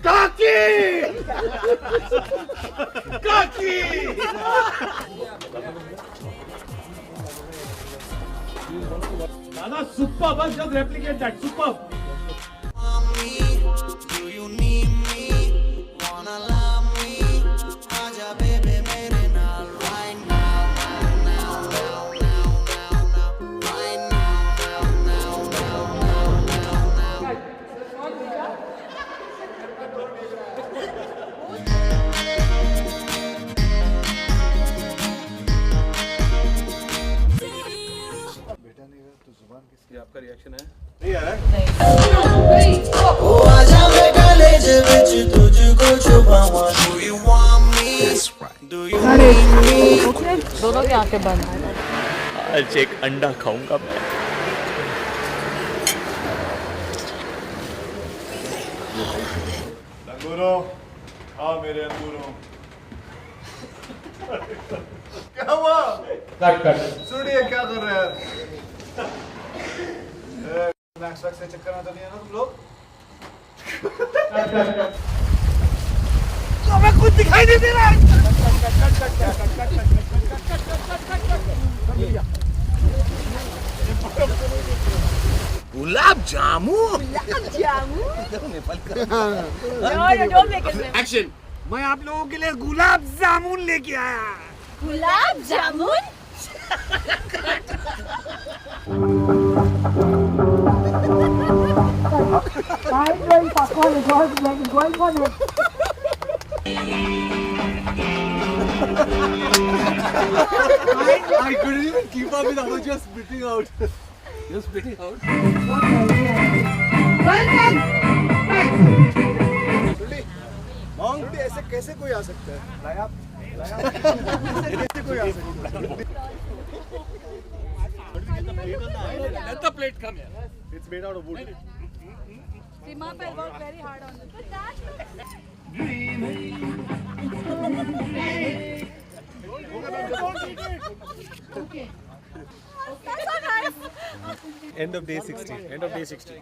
Kaki! Kaki! Nana, superb! Just replicate that. Superb! Do you need me? Wanna love me? Aja baby mere naal right now, now, now, now, now, now, right now, now, now, now, now, now. ये आपका reaction है? आजा मैं college विच तुझको छुपाऊं. Do you want me? Do you need me? दोनों की आंखें बंद. आज एक अंडा खाऊंगा मैं. अंगूरों, हाँ मेरे अंगूरों. क्या हुआ? कट. सुनिए क्या कर रहे हैं? स्नैक्स वैक्स से चक्कर में तो नहीं है ना तुम लोग? हमें कुछ दिखाई नहीं दे रहा है. गुलाब जामुन. एक्शन. मैं आप लोगों के लिए गुलाब जामुन लेके आया. Gulab jamun? I couldn't even keep up with I was just spitting out. Just spitting out. सुनी ऐसे कैसे कोई आ सकता है? लाया कैसे कोई आ सकता है? Let the plate come here. It's made out of wood. Sima will work very hard on it. End of day 60.